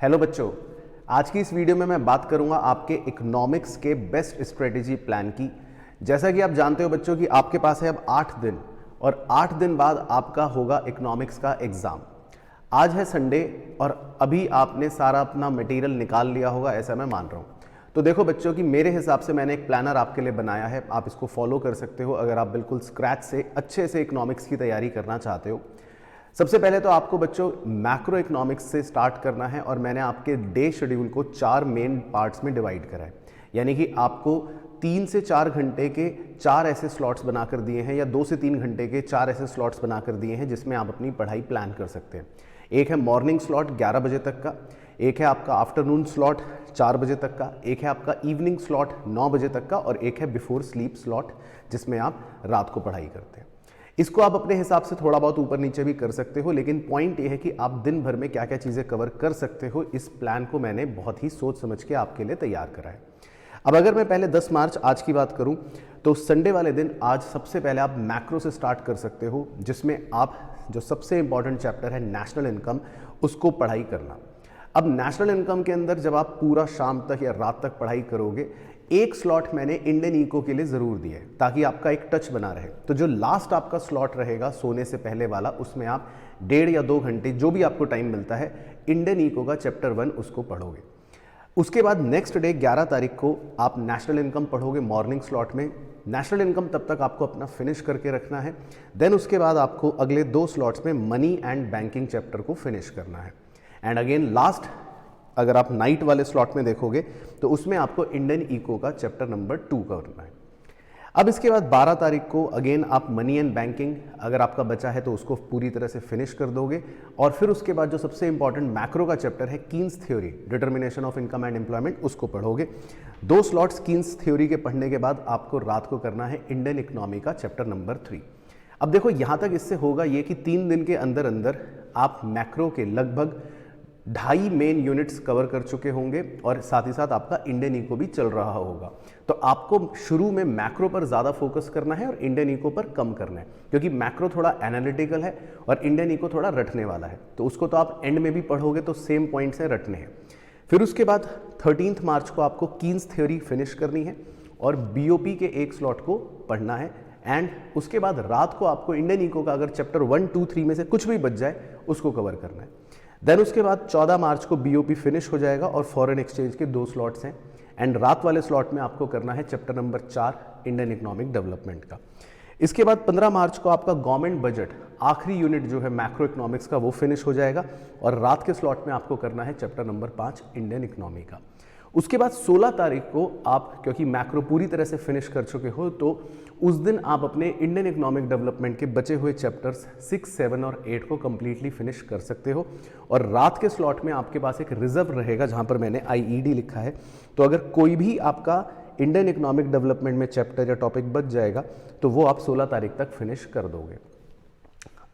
Hello बच्चों, आज की इस वीडियो में मैं बात करूंगा आपके इकोनॉमिक्स के बेस्ट स्ट्रेटेजी प्लान की। जैसा कि आप जानते हो बच्चों कि आपके पास है अब 8 दिन और 8 दिन बाद आपका होगा इकोनॉमिक्स का एग्ज़ाम। आज है संडे और अभी आपने सारा अपना मटेरियल निकाल लिया होगा, ऐसा मैं मान रहा हूँ। तो देखो बच्चों कि मेरे हिसाब से मैंने एक प्लानर आपके लिए बनाया है, आप इसको फॉलो कर सकते हो अगर आप बिल्कुल स्क्रैच से अच्छे से इकोनॉमिक्स की तैयारी करना चाहते हो। सबसे पहले तो आपको बच्चों मैक्रो इकोनॉमिक्स से स्टार्ट करना है और मैंने आपके डे शेड्यूल को 4 मेन पार्ट्स में डिवाइड करा है। यानी कि आपको 3 से 4 घंटे के 4 ऐसे स्लॉट्स बनाकर दिए हैं या 2 से 3 घंटे के 4 ऐसे स्लॉट्स बनाकर दिए हैं जिसमें आप अपनी पढ़ाई प्लान कर सकते हैं। एक है मॉर्निंग स्लॉट 11 बजे तक का, एक है आपका आफ्टरनून स्लॉट 4 बजे तक का, एक है आपका इवनिंग स्लॉट 9 बजे तक का और एक है बिफोर स्लीप स्लॉट जिसमें आप रात को पढ़ाई करते हैं। इसको आप अपने हिसाब से थोड़ा बहुत ऊपर नीचे भी कर सकते हो, लेकिन पॉइंट ये है कि आप दिन भर में क्या क्या चीज़ें कवर कर सकते हो। इस प्लान को मैंने बहुत ही सोच समझ के आपके लिए तैयार करा है। अब अगर मैं पहले 10 मार्च आज की बात करूं तो संडे वाले दिन आज सबसे पहले आप मैक्रो से स्टार्ट कर सकते हो, जिसमें आप जो सबसे इंपॉर्टेंट चैप्टर है नेशनल इनकम उसको पढ़ाई करना। अब नेशनल इनकम के अंदर जब आप पूरा शाम तक या रात तक पढ़ाई करोगे, एक स्लॉट मैंने इंडियन इको के लिए ज़रूर दिया है ताकि आपका एक टच बना रहे। तो जो लास्ट आपका स्लॉट रहेगा सोने से पहले वाला, उसमें आप 1.5 या 2 घंटे जो भी आपको टाइम मिलता है इंडियन इको का चैप्टर 1 उसको पढ़ोगे। उसके बाद नेक्स्ट डे 11 तारीख को आप नेशनल इनकम पढ़ोगे मॉर्निंग स्लॉट में। नेशनल इनकम तब तक आपको अपना फिनिश करके रखना है। देन उसके बाद आपको अगले 2 स्लॉट्स में मनी एंड बैंकिंग चैप्टर को फिनिश करना है। एंड अगेन लास्ट अगर आप नाइट वाले स्लॉट में देखोगे तो उसमें आपको इंडियन इको का चैप्टर नंबर 2 करना है। अब इसके बाद 12 तारीख को अगेन आप मनी एंड बैंकिंग अगर आपका बचा है तो उसको पूरी तरह से फिनिश कर दोगे। और फिर उसके बाद जो सबसे इंपॉर्टेंट मैक्रो का चैप्टर है Keynes theory, determination of income and employment, उसको पढ़ोगे। 2 स्लॉट्स कीन्स थ्योरी के पढ़ने के बाद आपको रात को करना है इंडियन इकोनॉमी का चैप्टर नंबर 3। अब देखो यहाँ तक इससे होगा ये कि 3 दिन के अंदर अंदर आप मैक्रो के लगभग 2.5 मेन यूनिट्स कवर कर चुके होंगे और साथ ही साथ आपका इंडियन इको भी चल रहा होगा। तो आपको शुरू में मैक्रो पर ज़्यादा फोकस करना है और इंडियन इको पर कम करना है, क्योंकि मैक्रो थोड़ा एनालिटिकल है और इंडियन इको थोड़ा रटने वाला है। तो उसको तो आप एंड में भी पढ़ोगे तो सेम पॉइंट्स हैं, रटने हैं। फिर उसके बाद 13 मार्च को आपको कीन्स थ्योरी फिनिश करनी है और बीओपी के एक स्लॉट को पढ़ना है। एंड उसके बाद रात को आपको इंडियन इको का अगर चैप्टर 1, 2, 3 में से कुछ भी बच जाए उसको कवर करना है। देन उसके बाद 14 मार्च को बीओपी फिनिश हो जाएगा और फॉरेन एक्सचेंज के 2 स्लॉट्स हैं। एंड रात वाले स्लॉट में आपको करना है chapter number 4 Indian economic development का। इसके बाद 15 मार्च को आपका गवर्नमेंट बजट आखिरी यूनिट जो है मैक्रो इकोनॉमिक्स का वो फिनिश हो जाएगा और रात के स्लॉट में आपको करना है चैप्टर नंबर 5 इंडियन इकोनॉमी का। उसके बाद 16 तारीख को आप क्योंकि मैक्रो पूरी तरह से फिनिश कर चुके हो तो उस दिन आप अपने इंडियन इकोनॉमिक डेवलपमेंट के बचे हुए चैप्टर्स 6, 7 और 8 को कंप्लीटली फिनिश कर सकते हो। और रात के स्लॉट में आपके पास एक रिजर्व रहेगा जहां पर मैंने आईईडी लिखा है। तो अगर कोई भी आपका इंडियन इकोनॉमिक डेवलपमेंट में चैप्टर या टॉपिक बच जाएगा तो वो आप 16 तारीख तक फिनिश कर दोगे।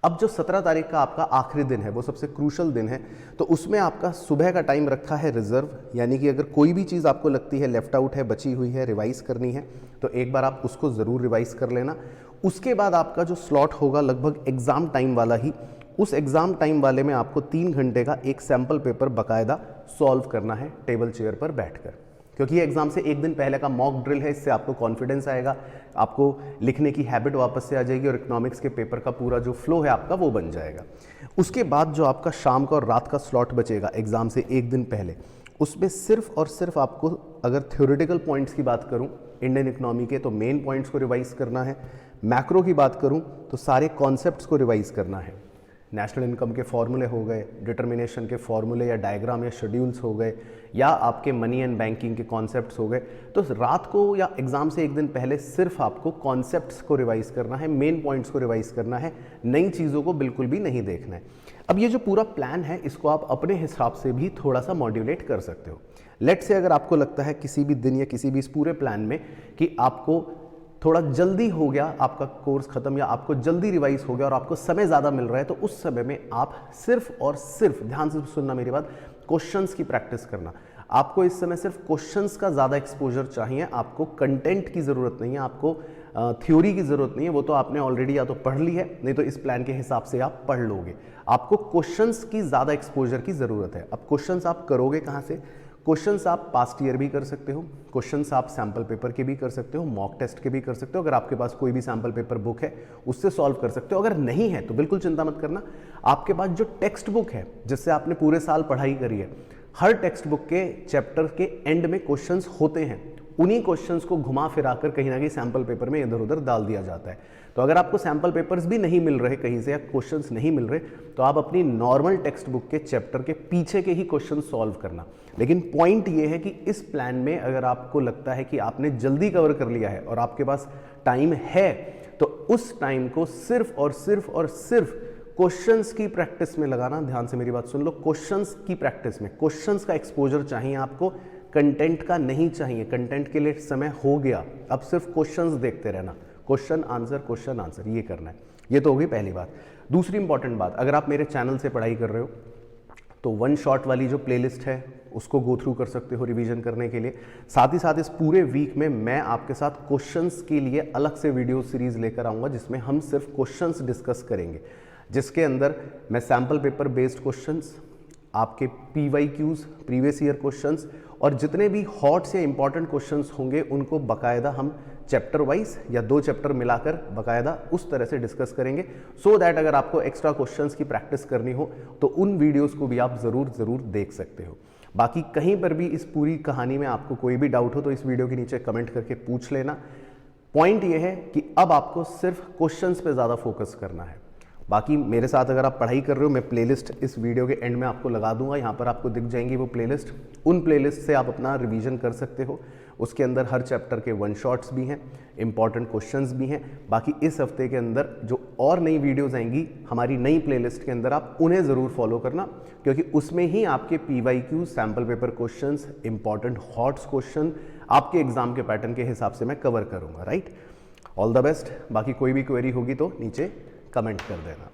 अब जो 17 तारीख का आपका आखिरी दिन है वो सबसे क्रूशल दिन है, तो उसमें आपका सुबह का टाइम रखा है रिजर्व। यानी कि अगर कोई भी चीज़ आपको लगती है लेफ्ट आउट है, बची हुई है, रिवाइज करनी है तो एक बार आप उसको ज़रूर रिवाइज कर लेना। उसके बाद आपका जो स्लॉट होगा लगभग एग्ज़ाम टाइम वाला ही, उस एग्ज़ाम टाइम वाले में आपको 3 घंटे का एक सैम्पल पेपर बाकायदा सॉल्व करना है टेबल चेयर पर बैठकर, क्योंकि ये एग्जाम से एक दिन पहले का मॉक ड्रिल है। इससे आपको कॉन्फिडेंस आएगा, आपको लिखने की हैबिट वापस से आ जाएगी और इकोनॉमिक्स के पेपर का पूरा जो फ्लो है आपका वो बन जाएगा। उसके बाद जो आपका शाम का और रात का स्लॉट बचेगा एग्जाम से एक दिन पहले, उसमें सिर्फ और सिर्फ आपको अगर थ्योरेटिकल पॉइंट्स की बात करूं इंडियन इकोनॉमी के तो मेन पॉइंट्स को रिवाइज करना है। मैक्रो की बात करूं तो सारे कॉन्सेप्ट्स को रिवाइज करना है। नेशनल इनकम के फॉर्मूले हो गए, डिटर्मिनेशन के फॉर्मूले या डायग्राम या शेड्यूल्स हो गए, या आपके मनी एंड बैंकिंग के कॉन्सेप्ट्स हो गए। तो रात को या एग्जाम से एक दिन पहले सिर्फ आपको कॉन्सेप्ट्स को रिवाइज करना है, मेन पॉइंट्स को रिवाइज करना है, नई चीज़ों को बिल्कुल भी नहीं देखना है। अब ये जो पूरा प्लान है इसको आप अपने हिसाब से भी थोड़ा सा मॉड्यूलेट कर सकते हो। लेट्स से अगर आपको लगता है किसी भी दिन या किसी भी इस पूरे प्लान में कि आपको थोड़ा जल्दी हो गया आपका कोर्स खत्म या आपको जल्दी रिवाइज हो गया और आपको समय ज़्यादा मिल रहा है, तो उस समय में आप सिर्फ और सिर्फ, ध्यान से सुनना मेरी बात, क्वेश्चंस की प्रैक्टिस करना। आपको इस समय सिर्फ क्वेश्चंस का ज़्यादा एक्सपोजर चाहिए, आपको कंटेंट की ज़रूरत नहीं है। आपको थ्योरी की ज़रूरत नहीं है, वो तो आपने ऑलरेडी या तो पढ़ ली है, नहीं तो इस प्लान के हिसाब से आप पढ़ लोगे। आपको क्वेश्चंस की ज़्यादा एक्सपोजर की ज़रूरत है। अब क्वेश्चंस आप करोगे कहाँ से? क्वेश्चंस आप पास्ट ईयर भी कर सकते हो, क्वेश्चंस आप सैम्पल पेपर के भी कर सकते हो, मॉक टेस्ट के भी कर सकते हो। अगर आपके पास कोई भी सैम्पल पेपर बुक है उससे सॉल्व कर सकते हो। अगर नहीं है तो बिल्कुल चिंता मत करना, आपके पास जो टेक्स्ट बुक है जिससे आपने पूरे साल पढ़ाई करी है, हर टेक्स्ट बुक के चैप्टर के एंड में क्वेश्चंस होते हैं। उन्हीं क्वेश्चंस को घुमा फिरा कर कहीं ना कहीं सैम्पल पेपर में इधर उधर डाल दिया जाता है। तो अगर आपको सैम्पल पेपर्स भी नहीं मिल रहे कहीं से या क्वेश्चंस नहीं मिल रहे, तो आप अपनी नॉर्मल टेक्स्ट बुक के चैप्टर के पीछे के ही क्वेश्चन सॉल्व करना। लेकिन पॉइंट ये है कि इस प्लान में अगर आपको लगता है कि आपने जल्दी कवर कर लिया है और आपके पास टाइम है, तो उस टाइम को सिर्फ और सिर्फ क्वेश्चंस की प्रैक्टिस में लगाना। ध्यान से मेरी बात सुन लो, क्वेश्चंस की प्रैक्टिस में, क्वेश्चंस का एक्सपोजर चाहिए आपको, कंटेंट का नहीं चाहिए। कंटेंट के लिए समय हो गया, अब सिर्फ क्वेश्चंस देखते रहना, क्वेश्चन आंसर ये करना है। ये तो होगी पहली बात। दूसरी इंपॉर्टेंट बात, अगर आप मेरे चैनल से पढ़ाई कर रहे हो तो वन शॉट वाली जो प्लेलिस्ट है उसको गो थ्रू कर सकते हो रिवीजन करने के लिए। साथ ही साथ इस पूरे वीक में मैं आपके साथ क्वेश्चंस के लिए अलग से वीडियो सीरीज लेकर आऊँगा जिसमें हम सिर्फ क्वेश्चंस डिस्कस करेंगे, जिसके अंदर मैं सैम्पल पेपर बेस्ड क्वेश्चंस, आपके PYQs प्रीवियस ईयर क्वेश्चंस और जितने भी हॉट से इंपॉर्टेंट क्वेश्चंस होंगे उनको बकायदा हम चैप्टर वाइज या 2 चैप्टर मिलाकर बकायदा उस तरह से डिस्कस करेंगे, सो दैट अगर आपको एक्स्ट्रा क्वेश्चंस की प्रैक्टिस करनी हो तो उन वीडियोस को भी आप ज़रूर देख सकते हो। बाकी कहीं पर भी इस पूरी कहानी में आपको कोई भी डाउट हो तो इस वीडियो के नीचे कमेंट करके पूछ लेना। पॉइंट ये है कि अब आपको सिर्फ क्वेश्चंस पे ज़्यादा फोकस करना है। बाकी मेरे साथ अगर आप पढ़ाई कर रहे हो, मैं प्लेलिस्ट इस वीडियो के एंड में आपको लगा दूंगा, यहाँ पर आपको दिख जाएंगी वो प्लेलिस्ट। उन प्लेलिस्ट से आप अपना रिवीजन कर सकते हो। उसके अंदर हर चैप्टर के वन शॉट्स भी हैं, इंपॉर्टेंट क्वेश्चंस भी हैं। बाकी इस हफ्ते के अंदर जो और नई वीडियोस आएंगी हमारी नई प्लेलिस्ट के अंदर, आप उन्हें ज़रूर फॉलो करना, क्योंकि उसमें ही आपके PYQ sample paper questions, important hots question आपके एग्जाम के पैटर्न के हिसाब से मैं कवर करूँगा। Right, all the best. बाकी कोई भी क्वेरी होगी तो नीचे कमेंट कर देना।